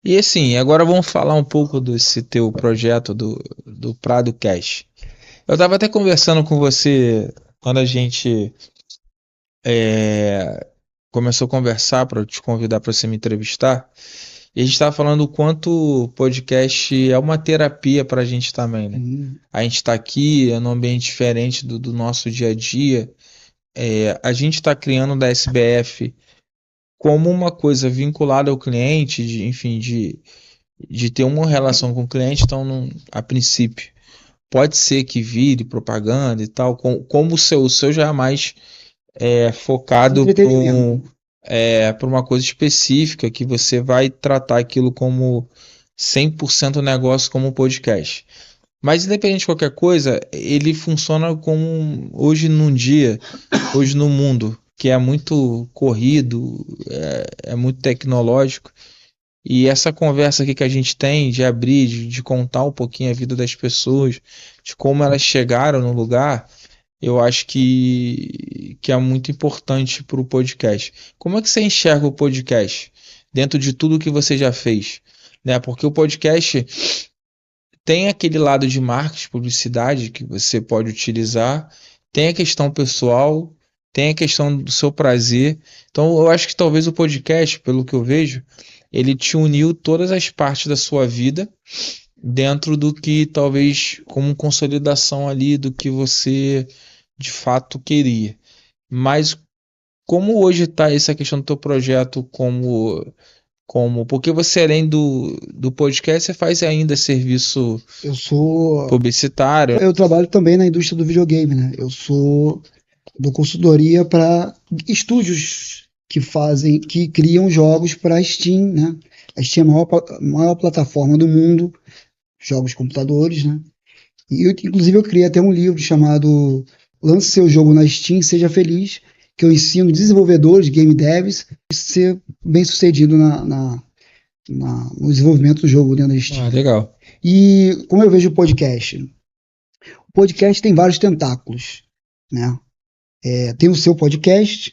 E assim, agora vamos falar um pouco desse teu projeto do Prado Cash. Eu estava até conversando com você quando a gente começou a conversar para te convidar para você me entrevistar. E a gente estava falando o quanto o podcast é uma terapia para a gente também, né? Sim. A gente está aqui num ambiente diferente do nosso dia a dia. A gente está criando da SBF como uma coisa vinculada ao cliente, enfim, de ter uma relação com o cliente, então, a princípio, pode ser que vire propaganda e tal, como o seu já é mais focado para Entretenimento. uma coisa específica, que você vai tratar aquilo como 100% negócio, como um podcast. Mas independente de qualquer coisa, ele funciona como hoje no mundo, que é muito corrido, é muito tecnológico. E essa conversa aqui que a gente tem de abrir, de contar um pouquinho a vida das pessoas, de como elas chegaram no lugar, eu acho que é muito importante para o podcast. Como é que você enxerga o podcast dentro de tudo que você já fez? Né? Porque o podcast tem aquele lado de marketing, publicidade que você pode utilizar, tem a questão pessoal, tem a questão do seu prazer. Então, eu acho que talvez o podcast, pelo que eu vejo, ele te uniu todas as partes da sua vida dentro do que talvez como consolidação ali do que você de fato queria. Mas como hoje está essa questão do teu projeto porque você além do podcast, você faz ainda serviço Eu sou. publicitário. Eu trabalho também na indústria do videogame, né? Eu sou do consultoria para estúdios que criam jogos para Steam, né? A Steam é a maior plataforma do mundo, jogos de computadores, né? E inclusive eu criei até um livro chamado Lance seu jogo na Steam, seja feliz, que eu ensino desenvolvedores, game devs, a ser bem sucedido no desenvolvimento do jogo dentro da Ah, Steam. legal. E como eu vejo o podcast? O podcast tem vários tentáculos, né? Tem o seu podcast,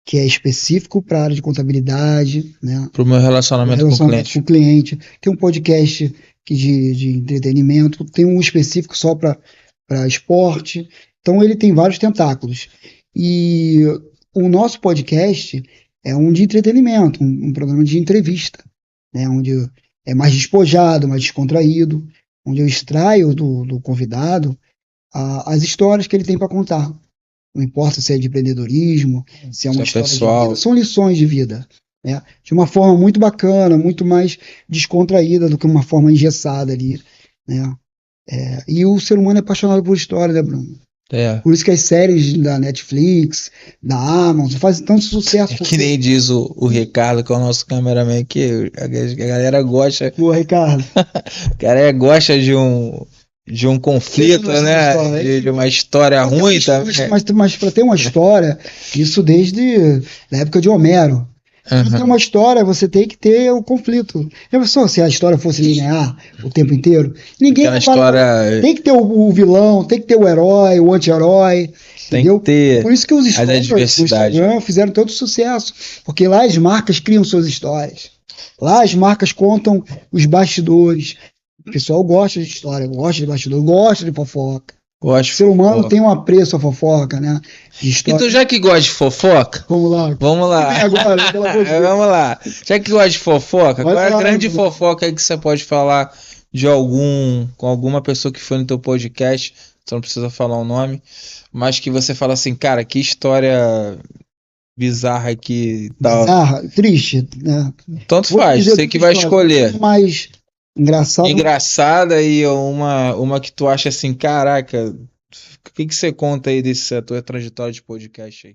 que é específico para a área de contabilidade, né? Pro meu O relacionamento com o relacionamento com cliente. o cliente. Tem um podcast de entretenimento, tem um específico só para esporte. Então ele tem vários tentáculos. E o nosso podcast é um de entretenimento, um programa de entrevista, né? Onde é mais despojado, mais descontraído, onde eu extraio do convidado as histórias que ele tem para contar. Não importa se é de empreendedorismo, se é Isso uma é história de vida, pessoal. são lições de vida, né? De uma forma muito bacana, muito mais descontraída do que uma forma engessada ali, né? E o ser humano é apaixonado por história, né, Bruno? É. Por isso que as séries da Netflix, da Amazon, fazem tanto sucesso, É que porque, nem diz o Ricardo, que é o nosso cameraman, que a galera gosta. pô, Ricardo, A galera gosta de um teve conflito, essas né? histórias. De uma história Pra ter uma ruim histó- também. mas para ter uma história, isso desde a época de Homero. Para ter Uhum. uma história, você tem que ter o conflito. Já pensou se a história fosse linear o tempo inteiro? Ninguém Aquela ia parar. história Tem que ter o vilão, tem que ter o herói, o anti-herói, tem que entendeu? Por ter isso que os a stories do diversidade. Instagram fizeram tanto sucesso, porque lá as marcas criam suas histórias. Lá as marcas contam os bastidores. O pessoal gosta de história, gosta de bastidor, gosta de fofoca. O Gosto de ser humano fofoca. tem um apreço à fofoca, né? De Então, história. já que gosta de fofoca, Vamos lá. vamos O que lá. vem agora? Aquela coisa. Vamos lá. Já que gosta de fofoca, Vai qual é a lá, grande Bruno. fofoca aí que você pode falar com alguma pessoa que foi no teu podcast? Você não precisa falar o nome, mas que você fala assim, cara, que história bizarra aqui e tal. Bizarra, triste, né? Tanto Vou te faz, dizer você duas que vai histórias. escolher. Uma mais engraçada, Engraçada e uma que tu acha assim, caraca, o que você conta aí dessa tua trajetória de podcast aí?